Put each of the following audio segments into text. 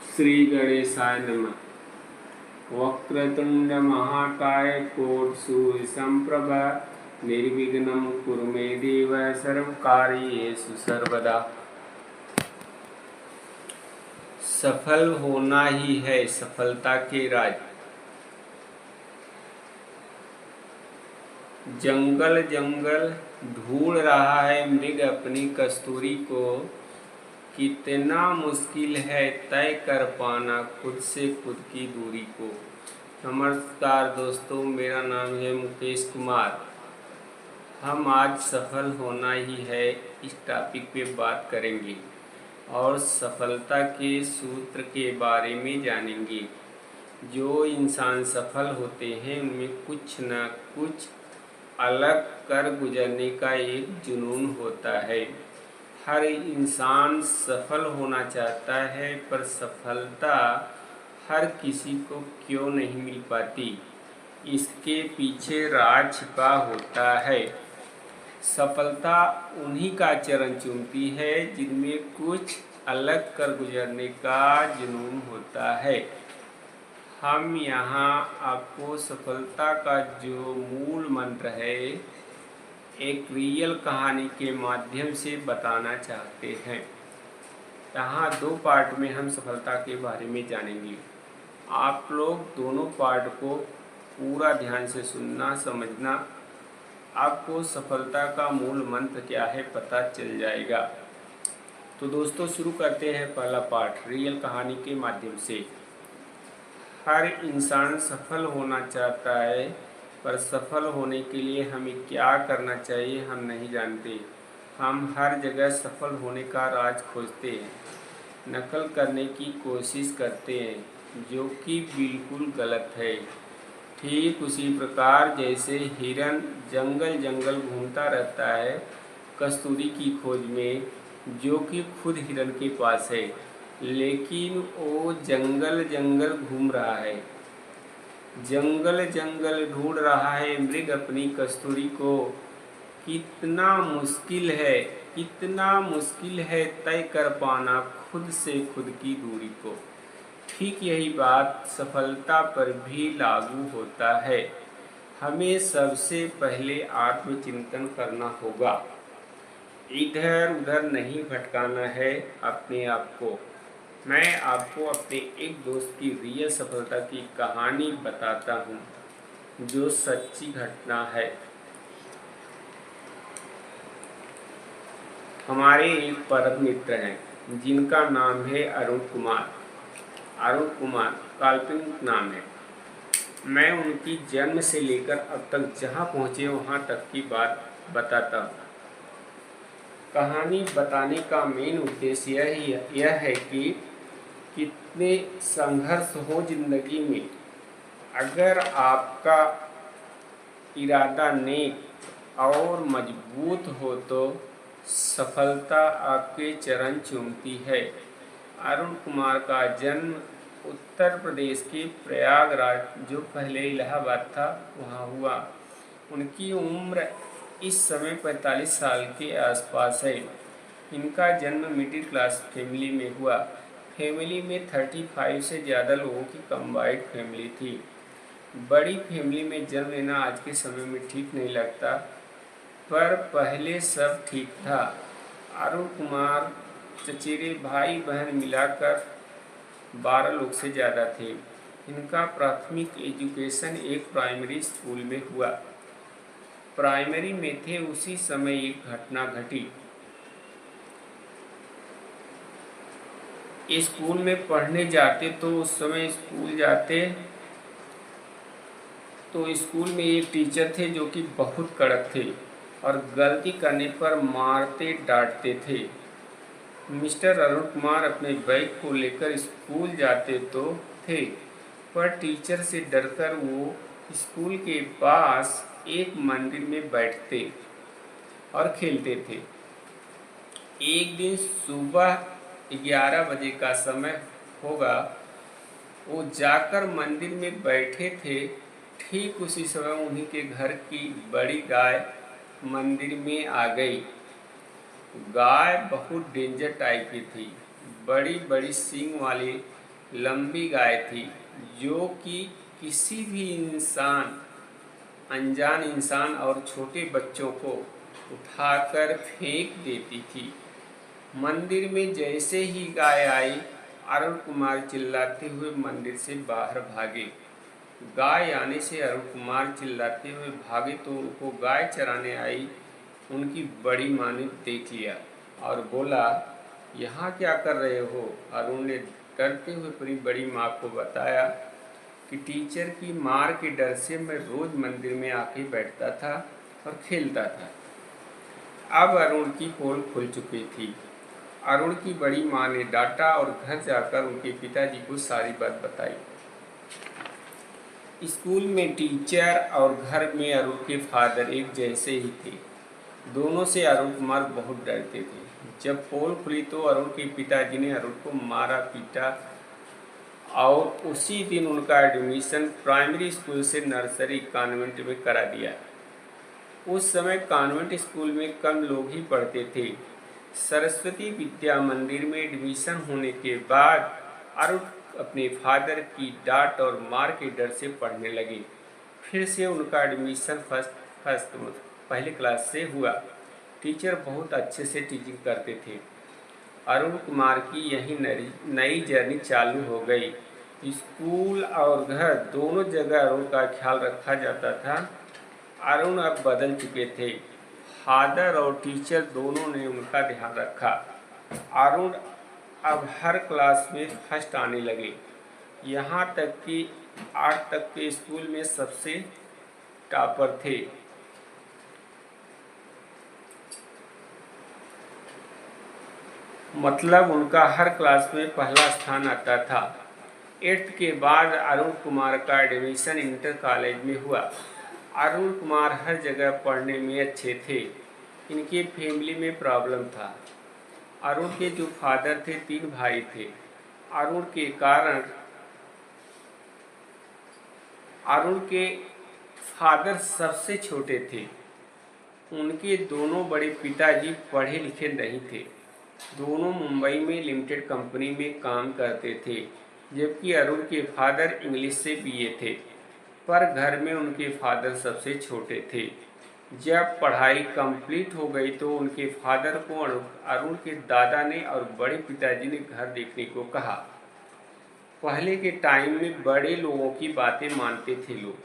श्री गणेशाय नमः। वक्रतुंड महाकाय कोटसूर्य संप्रभा निर्विघ्नं कुरु मे देव सर्वकार्येषु सर्वदा। सफल होना ही है सफलता के राज। जंगल जंगल ढूंढ रहा है मृग अपनी कस्तूरी को, कितना मुश्किल है तय कर पाना खुद से खुद की दूरी को। नमस्कार दोस्तों, मेरा नाम है मुकेश कुमार। हम आज सफल होना ही है इस टॉपिक पे बात करेंगे और सफलता के सूत्र के बारे में जानेंगे। जो इंसान सफल होते हैं उनमें कुछ न कुछ अलग कर गुजरने का एक जुनून होता है। हर इंसान सफल होना चाहता है, पर सफलता हर किसी को क्यों नहीं मिल पाती, इसके पीछे राज छिपा होता है। सफलता उन्हीं का चरण चूमती है जिनमें कुछ अलग कर गुजरने का जुनून होता है। हम यहाँ आपको सफलता का जो मूल मंत्र है एक रियल कहानी के माध्यम से बताना चाहते हैं। यहाँ 2 पार्ट में हम सफलता के बारे में जानेंगे। आप लोग दोनों पार्ट को पूरा ध्यान से सुनना, समझना, आपको सफलता का मूल मंत्र क्या है पता चल जाएगा। तो दोस्तों शुरू करते हैं पहला पार्ट रियल कहानी के माध्यम से। हर इंसान सफल होना चाहता है, पर सफल होने के लिए हमें क्या करना चाहिए हम नहीं जानते। हम हर जगह सफल होने का राज खोजते हैं, नकल करने की कोशिश करते हैं, जो कि बिल्कुल गलत है। ठीक उसी प्रकार जैसे हिरन जंगल जंगल घूमता रहता है कस्तूरी की खोज में, जो कि खुद हिरन के पास है, लेकिन वो जंगल जंगल घूम रहा है, जंगल जंगल ढूंढ रहा है मृग अपनी कस्तूरी को। कितना मुश्किल है तय कर पाना खुद से खुद की दूरी को। ठीक यही बात सफलता पर भी लागू होता है। हमें सबसे पहले आत्मचिंतन करना होगा, इधर उधर नहीं भटकाना है अपने आप को। मैं आपको अपने एक दोस्त की रियल सफलता की कहानी बताता हूँ, जो सच्ची घटना है। हमारे एक परम मित्र हैं जिनका नाम है अरुण कुमार। अरुण कुमार काल्पनिक नाम है। मैं उनकी जन्म से लेकर अब तक जहाँ पहुँचे वहाँ तक की बात बताता हूँ। कहानी बताने का मेन उद्देश्य यह है कि कितने संघर्ष हो जिंदगी में, अगर आपका इरादा नेक और मजबूत हो तो सफलता आपके चरण चूमती है। अरुण कुमार का जन्म उत्तर प्रदेश के प्रयागराज, जो पहले इलाहाबाद था, वहाँ हुआ। उनकी उम्र इस समय 45 साल के आसपास है। इनका जन्म मिडिल क्लास फैमिली में हुआ। फैमिली में 35 से ज़्यादा लोगों की कंबाइंड फैमिली थी। बड़ी फैमिली में जन्म लेना आज के समय में ठीक नहीं लगता, पर पहले सब ठीक था। अरुण कुमार चचेरे भाई बहन मिलाकर 12 लोग से ज़्यादा थे। इनका प्राथमिक एजुकेशन एक प्राइमरी स्कूल में हुआ। प्राइमरी में थे उसी समय एक घटना घटी। स्कूल में पढ़ने जाते तो उस समय स्कूल में एक टीचर थे जो कि बहुत कड़क थे और गलती करने पर मारते डांटते थे। मिस्टर अरुण कुमार अपने बैग को लेकर स्कूल जाते तो थे, पर टीचर से डरकर वो स्कूल के पास एक मंदिर में बैठते और खेलते थे। एक दिन सुबह 11 बजे का समय होगा, वो जाकर मंदिर में बैठे थे। ठीक उसी समय उन्हीं के घर की बड़ी गाय मंदिर में आ गई। गाय बहुत डेंजर टाइप की थी, बड़ी बड़ी सींग वाली लंबी गाय थी जो कि किसी भी इंसान, अनजान इंसान और छोटे बच्चों को उठाकर फेंक देती थी। मंदिर में जैसे ही गाय आई, अरुण कुमार चिल्लाते हुए मंदिर से बाहर भागे। गाय आने से अरुण कुमार चिल्लाते हुए भागे तो उनको गाय चराने आई उनकी बड़ी माँ ने देख लिया और बोला, यहाँ क्या कर रहे हो? अरुण ने डरते हुए अपनी बड़ी माँ को बताया कि टीचर की मार के डर से मैं रोज मंदिर में आके बैठता था और खेलता था। अब अरुण की पोल खुल चुकी थी। अरुण की बड़ी माँ ने डांटा और घर जाकर उनके पिताजी को सारी बात बताई। स्कूल में टीचर और घर में अरुण के फादर एक जैसे ही थे। दोनों से अरुण कुमार बहुत डरते थे। जब पोल खुली तो अरुण के पिताजी ने अरुण को मारा पीटा और उसी दिन उनका एडमिशन प्राइमरी स्कूल से नर्सरी कॉन्वेंट में करा दिया। उस समय कॉन्वेंट स्कूल में कम लोग ही पढ़ते थे। सरस्वती विद्या मंदिर में एडमिशन होने के बाद अरुण अपने फादर की डांट और मार के डर से पढ़ने लगे। फिर से उनका एडमिशन फर्स्ट पहले क्लास से हुआ। टीचर बहुत अच्छे से टीचिंग करते थे। अरुण कुमार की यही नई जर्नी चालू हो गई। स्कूल और घर दोनों जगह अरुण का ख्याल रखा जाता था। अरुण अब बदल चुके थे। फादर और टीचर दोनों ने उनका ध्यान रखा। अरुण अब हर क्लास में फर्स्ट आने लगे। यहाँ तक कि 8 तक के स्कूल में सबसे टॉपर थे। मतलब उनका हर क्लास में पहला स्थान आता था। 8th के बाद अरुण कुमार का एडमिशन इंटर कॉलेज में हुआ। अरुण कुमार हर जगह पढ़ने में अच्छे थे। इनके फैमिली में प्रॉब्लम था। अरुण के जो फादर थे 3 भाई थे। अरुण के फादर सबसे छोटे थे। उनके दोनों बड़े पिताजी पढ़े लिखे नहीं थे। दोनों मुंबई में लिमिटेड कंपनी में काम करते थे, जबकि अरुण के फादर इंग्लिश से बीए थे। पर घर में उनके फादर सबसे छोटे थे। जब पढ़ाई कंप्लीट हो गई तो उनके फादर को अरुण के दादा ने और बड़े पिताजी ने घर देखने को कहा। पहले के टाइम में बड़े लोगों की बातें मानते थे लोग।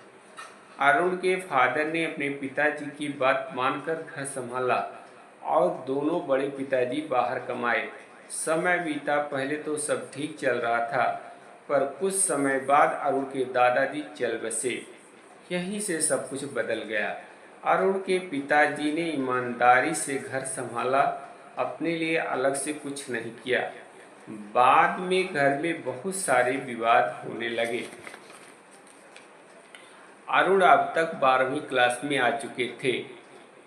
अरुण के फादर ने अपने पिताजी की बात मानकर घर संभाला और दोनों बड़े पिताजी बाहर कमाए। समय बीता, पहले तो सब ठीक चल रहा था, पर कुछ समय बाद अरुण के दादाजी चल बसे। यहीं से सब कुछ बदल गया। अरुण के पिताजी ने ईमानदारी से घर संभाला, अपने लिए अलग से कुछ नहीं किया। बाद में घर में बहुत सारे विवाद होने लगे। अरुण अब तक 12वीं क्लास में आ चुके थे।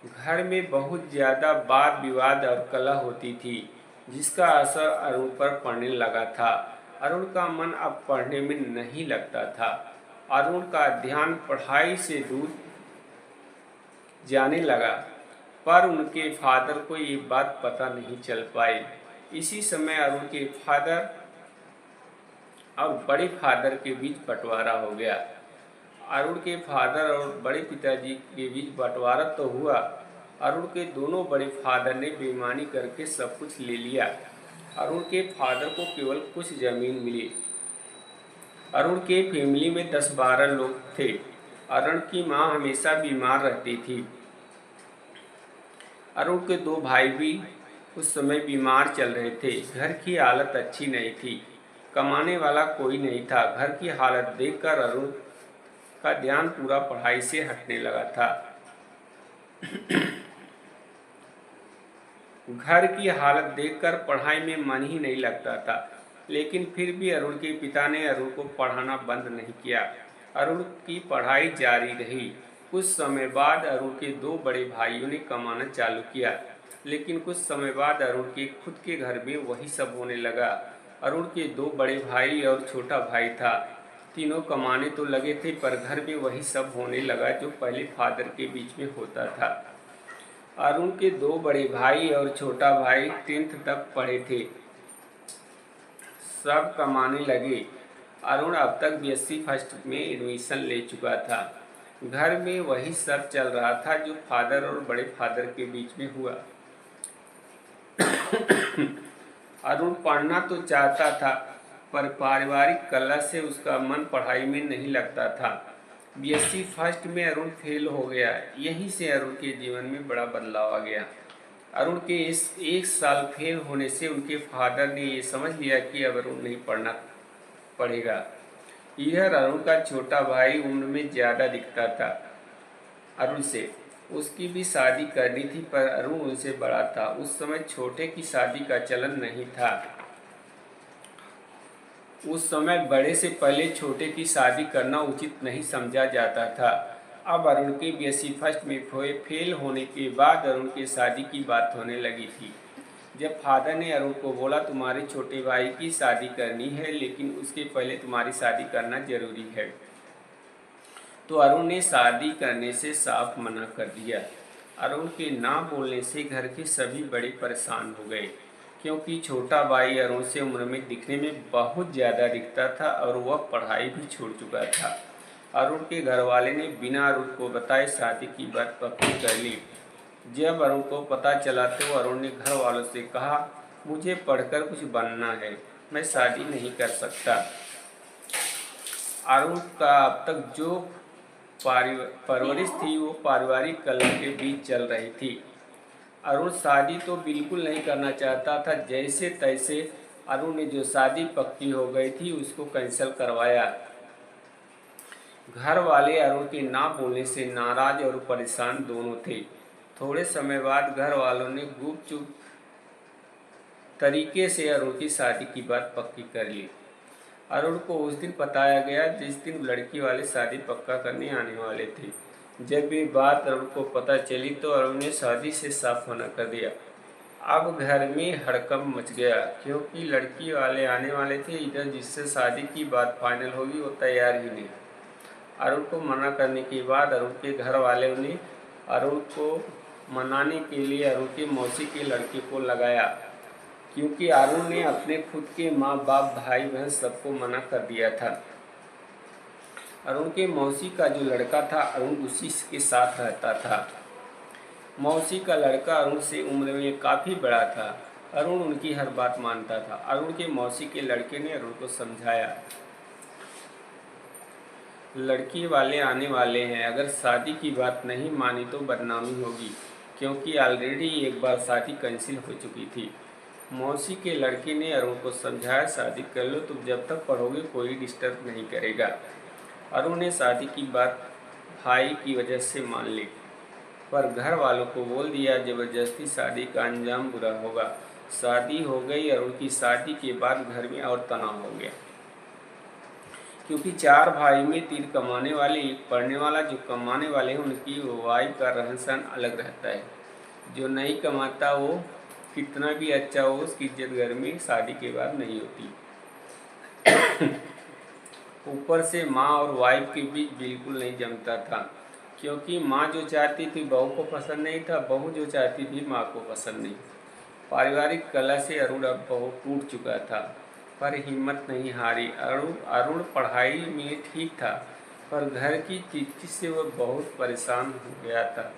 घर में बहुत ज़्यादा वाद विवाद और कलह होती थी, जिसका असर अरुण पर पड़ने लगा था। अरुण का मन अब पढ़ने में नहीं लगता था। अरुण का ध्यान पढ़ाई से दूर जाने लगा, पर उनके फादर को ये बात पता नहीं चल पाई। इसी समय अरुण के फादर और बड़े फादर के बीच बंटवारा हो गया। अरुण के फादर और बड़े पिताजी के बीच बंटवारा तो हुआ। अरुण के दोनों बड़े फादर ने बेईमानी करके सब कुछ ले लिया। अरुण के फादर को केवल कुछ जमीन मिली। अरुण के फैमिली में 10-12 लोग थे। अरुण की माँ हमेशा बीमार रहती थी। अरुण के 2 भाई भी उस समय बीमार चल रहे थे। घर की हालत अच्छी नहीं थी। कमाने वाला कोई नहीं था। घर की हालत देखकर अरुण का ध्यान पूरा पढ़ाई से हटने लगा था। घर की हालत देखकर पढ़ाई में मन ही नहीं लगता था, लेकिन फिर भी अरुण के पिता ने अरुण को पढ़ाना बंद नहीं किया। अरुण की पढ़ाई जारी रही। कुछ समय बाद अरुण के 2 बड़े भाइयों ने कमाना चालू किया, लेकिन कुछ समय बाद अरुण के खुद के घर में वही सब होने लगा। अरुण के 2 बड़े भाई और छोटा भाई था। तीनों कमाने तो लगे थे, पर घर में वही सब होने लगा जो पहले फादर के बीच में होता था। अरुण के 2 बड़े भाई और छोटा भाई 10th तक पढ़े थे। सब कमाने लगे। अरुण अब तक बीएससी फर्स्ट में एडमिशन ले चुका था। घर में वही सब चल रहा था जो फादर और बड़े फादर के बीच में हुआ। अरुण पढ़ना तो चाहता था, पर पारिवारिक कलह से उसका मन पढ़ाई में नहीं लगता था। बीएससी फर्स्ट में अरुण फेल हो गया। यहीं से अरुण के जीवन में बड़ा बदलाव आ गया। अरुण के इस एक साल फेल होने से उनके फादर ने ये समझ लिया कि अब अरुण नहीं पढ़ना पड़ेगा। इधर अरुण का छोटा भाई उम्र में ज़्यादा दिखता था अरुण से। उसकी भी शादी करनी थी, पर अरुण उनसे बड़ा था। उस समय छोटे की शादी का चलन नहीं था। उस समय बड़े से पहले छोटे की शादी करना उचित नहीं समझा जाता था। अब अरुण के बीएससी फर्स्ट में फेल होने के बाद अरुण की शादी की बात होने लगी थी। जब फादर ने अरुण को बोला, तुम्हारे छोटे भाई की शादी करनी है, लेकिन उसके पहले तुम्हारी शादी करना जरूरी है, तो अरुण ने शादी करने से साफ मना कर दिया। अरुण के ना बोलने से घर के सभी बड़े परेशान हो गए, क्योंकि छोटा भाई अरुण से उम्र में दिखने में बहुत ज़्यादा दिखता था और वह पढ़ाई भी छोड़ चुका था। अरुण के घर वाले ने बिना अरुण को बताए शादी की बात पक्की कर ली। जब अरुण को पता चला तो अरुण ने घर वालों से कहा, मुझे पढ़कर कुछ बनना है, मैं शादी नहीं कर सकता। अरुण का अब तक जो परवरिश थी वो पारिवारिक कलह के बीच चल रही थी। अरुण शादी तो बिल्कुल नहीं करना चाहता था। जैसे तैसे अरुण ने जो शादी पक्की हो गई थी उसको कैंसिल करवाया। घर वाले अरुण के ना बोलने से नाराज और परेशान दोनों थे। थोड़े समय बाद घर वालों ने गुपचुप तरीके से अरुण की शादी की बात पक्की कर ली। अरुण को उस दिन बताया गया जिस दिन लड़की वाले शादी पक्का करने आने वाले थे। जब ये बात अरुण को पता चली तो अरुण ने शादी से साफ मना कर दिया। अब घर में हड़कंप मच गया, क्योंकि लड़की वाले आने वाले थे। इधर जिससे शादी की बात फाइनल होगी वो तैयार ही नहीं। अरुण को मना करने के बाद अरुण के घर वाले ने अरुण को मनाने के लिए अरुण के मौसी के लड़के को लगाया, क्योंकि अरुण ने अपने खुद के माँ बाप भाई बहन सबको मना कर दिया था। अरुण के मौसी का जो लड़का था अरुण उसी के साथ रहता था। मौसी का लड़का अरुण से उम्र में काफ़ी बड़ा था। अरुण उनकी हर बात मानता था। अरुण के मौसी के लड़के ने अरुण को समझाया, लड़की वाले आने वाले हैं, अगर शादी की बात नहीं मानी तो बदनामी होगी, क्योंकि ऑलरेडी एक बार शादी कैंसिल हो चुकी थी। मौसी के लड़के ने अरुण को समझाया, शादी कर लो, तुम जब तक पढ़ोगे कोई डिस्टर्ब नहीं करेगा। अरुण ने शादी की बात भाई की वजह से मान ली, पर घर वालों को बोल दिया जबरदस्ती शादी का अंजाम बुरा होगा। शादी हो गई। अरुण की शादी के बाद घर में और तनाव हो गया, क्योंकि 4 भाई में 3 कमाने वाले, एक पढ़ने वाला। जो कमाने वाले हैं उनकी वाइफ का रहन सहन अलग रहता है। जो नहीं कमाता वो कितना भी अच्छा हो, उसकी इज्जत घर में शादी के बाद नहीं होती। ऊपर से माँ और वाइफ के बीच बिल्कुल नहीं जमता था, क्योंकि माँ जो चाहती थी बहू को पसंद नहीं था, बहू जो चाहती थी माँ को पसंद नहीं। पारिवारिक कलह से अरुण अब बहुत टूट चुका था, पर हिम्मत नहीं हारी। अरुण पढ़ाई में ठीक था, पर घर की चीज़ से वह बहुत परेशान हो गया था।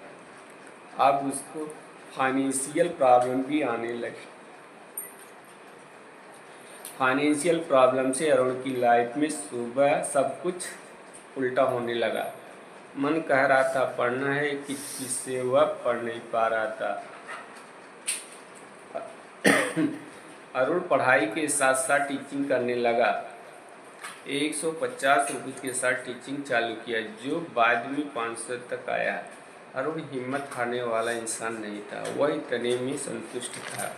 अब उसको फाइनेंशियल प्रॉब्लम भी आने लगी। फाइनेंशियल प्रॉब्लम से अरुण की लाइफ में सुबह सब कुछ उल्टा होने लगा। मन कह रहा था पढ़ना है, किससे वह पढ़ नहीं पा रहा था। अरुण पढ़ाई के साथ साथ टीचिंग करने लगा। 150 रुपये के साथ टीचिंग चालू किया, जो बाद में 500 तक आया। अरुण हिम्मत हारने वाला इंसान नहीं था, वह इतने में संतुष्ट था।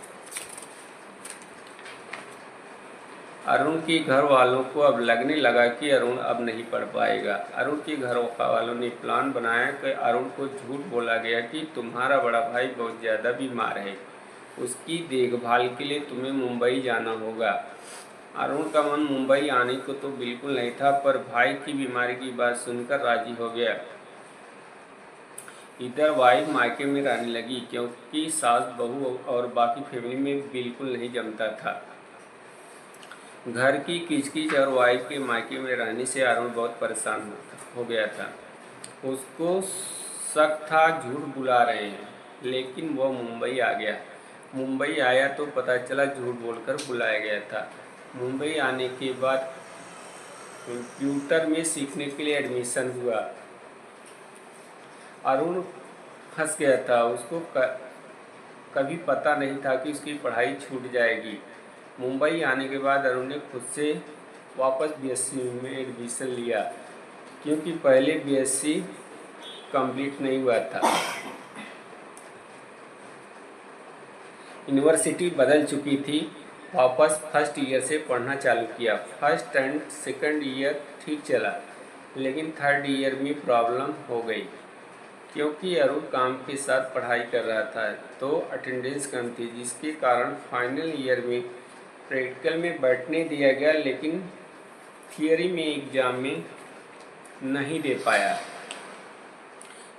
अरुण के घर वालों को अब लगने लगा कि अरुण अब नहीं पढ़ पाएगा। अरुण के घर वालों ने प्लान बनाया कि अरुण को झूठ बोला गया कि तुम्हारा बड़ा भाई बहुत ज़्यादा बीमार है, उसकी देखभाल के लिए तुम्हें मुंबई जाना होगा। अरुण का मन मुंबई आने को तो बिल्कुल नहीं था, पर भाई की बीमारी की बात सुनकर राजी हो गया। इधर वाइफ मायके में रहने लगी, क्योंकि सास बहू और बाकी फैमिली में बिल्कुल नहीं जमता था। घर की किचकिच और वाइफ के मायके में रहने से अरुण बहुत परेशान हो गया था। उसको शक था झूठ बुला रहे हैं, लेकिन वह मुंबई आ गया। मुंबई आया तो पता चला झूठ बोलकर बुलाया गया था। मुंबई आने के बाद कंप्यूटर में सीखने के लिए एडमिशन हुआ। अरुण फंस गया था। उसको कभी पता नहीं था कि उसकी पढ़ाई छूट जाएगी। मुंबई आने के बाद अरुण ने खुद से वापस बीएससी में एडमिशन लिया, क्योंकि पहले बीएससी कंप्लीट नहीं हुआ था। यूनिवर्सिटी बदल चुकी थी। वापस फर्स्ट ईयर से पढ़ना चालू किया। फर्स्ट एंड सेकंड ईयर ठीक चला, लेकिन थर्ड ईयर में प्रॉब्लम हो गई, क्योंकि अरुण काम के साथ पढ़ाई कर रहा था तो अटेंडेंस कम थी, जिसके कारण फाइनल ईयर में प्रैक्टिकल में बैठने दिया गया, लेकिन थियरी में एग्ज़ाम में नहीं दे पाया,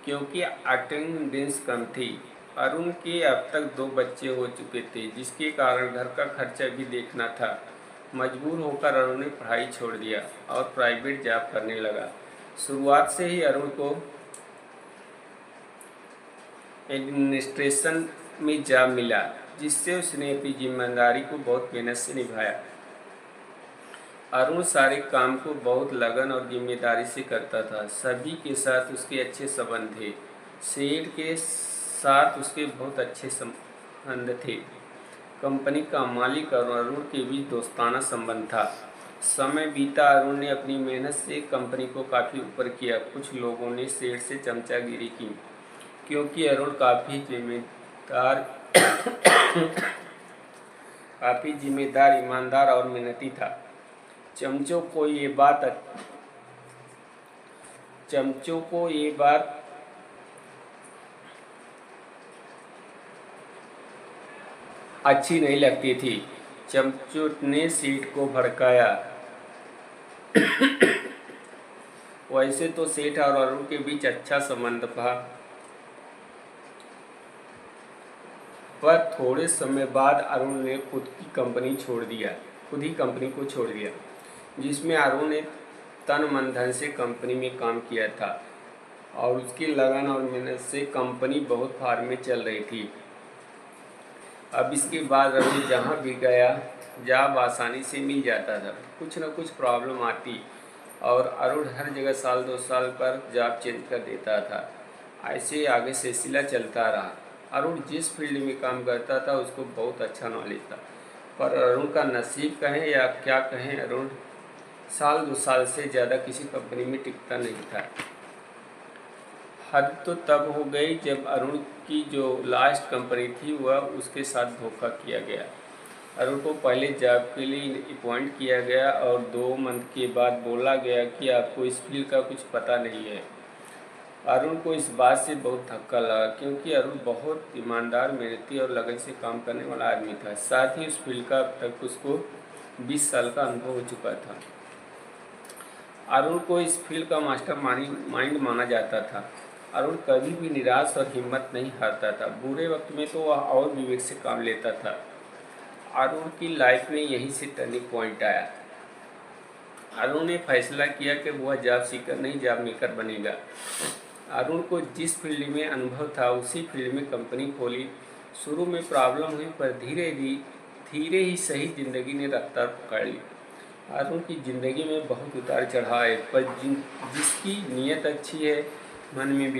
क्योंकि अटेंडेंस कम थी। अरुण के अब तक 2 बच्चे हो चुके थे, जिसके कारण घर का खर्चा भी देखना था। मजबूर होकर अरुण ने पढ़ाई छोड़ दिया और प्राइवेट जॉब करने लगा। शुरुआत से ही अरुण को एडमिनिस्ट्रेशन में जॉब मिला, जिससे उसने अपनी जिम्मेदारी को बहुत मेहनत से निभाया। अरुण सारे काम को बहुत लगन और जिम्मेदारी से करता था। सभी के साथ उसके अच्छे संबंध थे। सेठ के साथ उसके बहुत अच्छे संबंध थे। कंपनी का मालिक और अरुण के बीच दोस्ताना संबंध था। समय बीता, अरुण ने अपनी मेहनत से कंपनी को काफ़ी ऊपर किया। कुछ लोगों ने सेठ से चमचागिरी की, क्योंकि अरुण काफ़ी जिम्मेदार, ईमानदार और मेहनती था। चमचों को ये बात अच्छी नहीं लगती थी। चमचों ने सेठ को भड़काया। वैसे तो सेठ और अरुण के बीच अच्छा संबंध था, पर थोड़े समय बाद अरुण ने खुद ही कंपनी को छोड़ दिया, जिसमें अरुण ने तन मन धन से कंपनी में काम किया था और उसकी लगन और मेहनत से कंपनी बहुत फार में चल रही थी। अब इसके बाद अरुण जहाँ भी गया जॉब आसानी से मिल जाता था। कुछ न कुछ प्रॉब्लम आती और अरुण हर जगह साल 2 साल पर जॉब चेंज कर देता था। ऐसे आगे सिलसिला चलता रहा। अरुण जिस फील्ड में काम करता था उसको बहुत अच्छा नॉलेज था, पर अरुण का नसीब कहें या क्या कहें, अरुण साल 2 साल से ज़्यादा किसी कंपनी में टिकता नहीं था। हद तो तब हो गई जब अरुण की जो लास्ट कंपनी थी वह उसके साथ धोखा किया गया। अरुण को पहले जॉब के लिए अपॉइंट किया गया और 2 मंथ के बाद बोला गया कि आपको इस फील्ड का कुछ पता नहीं है। अरुण को इस बात से बहुत धक्का लगा, क्योंकि अरुण बहुत ईमानदार, मेहनती और लगन से काम करने वाला आदमी था। साथ ही उस फील्ड का अब तक उसको 20 साल का अनुभव हो चुका था। अरुण को इस फील्ड का मास्टर माइंड माना जाता था। अरुण कभी भी निराश और हिम्मत नहीं हारता था। बुरे वक्त में तो वह और विवेक से काम लेता था। अरुण की लाइफ में यहीं से टर्निंग पॉइंट आया। अरुण ने फैसला किया कि वह जॉब सीकर नहीं, जॉब मेकर बनेगा। अरुण को जिस फील्ड में अनुभव था उसी फील्ड में कंपनी खोली। शुरू में प्रॉब्लम हुई, पर धीरे ही सही जिंदगी ने रफ्तार पकड़ ली। अरुण की ज़िंदगी में बहुत उतार चढ़ाव है, पर जिसकी नीयत अच्छी है, मन में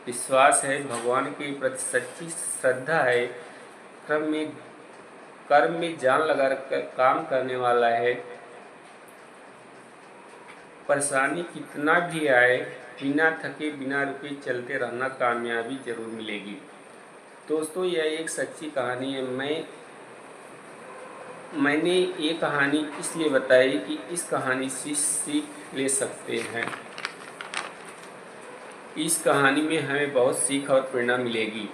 विश्वास है, भगवान के प्रति सच्ची श्रद्धा है, कर्म में जान लगा कर काम करने वाला है, परेशानी कितना भी आए बिना थके बिना रुके चलते रहना, कामयाबी जरूर मिलेगी। दोस्तों, यह एक सच्ची कहानी है। मैंने ये कहानी इसलिए बताई कि इस कहानी से सीख ले सकते हैं। इस कहानी में हमें बहुत सीख और प्रेरणा मिलेगी।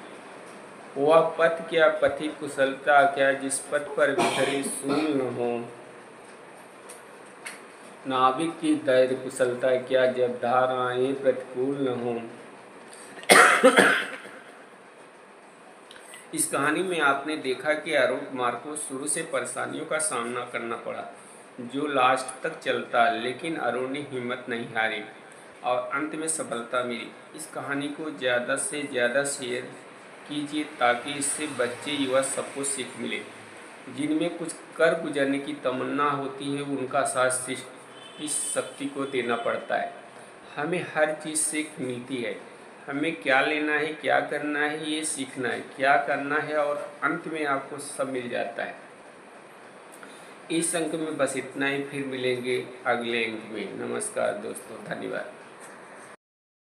वह पथ क्या, पथि कुशलता क्या, जिस पथ पर विचरे सूल न हो। नाविक की धैर्य कुशलता क्या, जब धाराएं प्रतिकूल न हो। इस कहानी में आपने देखा कि अरुण कुमार को शुरू से परेशानियों का सामना करना पड़ा, जो लास्ट तक चलता, लेकिन अरुण ने हिम्मत नहीं हारी और अंत में सफलता मिली। इस कहानी को ज़्यादा से ज़्यादा शेयर कीजिए ताकि इससे बच्चे युवा सबको सीख मिले। जिनमें कुछ कर गुजरने की तमन्ना होती है, उनका साथ इस शक्ति को देना पड़ता है। हमें हर चीज़ सीख मिलती है। हमें क्या लेना है, क्या करना है, ये सीखना है, क्या करना है, और अंत में आपको सब मिल जाता है। इस अंक में बस इतना ही, फिर मिलेंगे अगले अंक में। नमस्कार दोस्तों, धन्यवाद।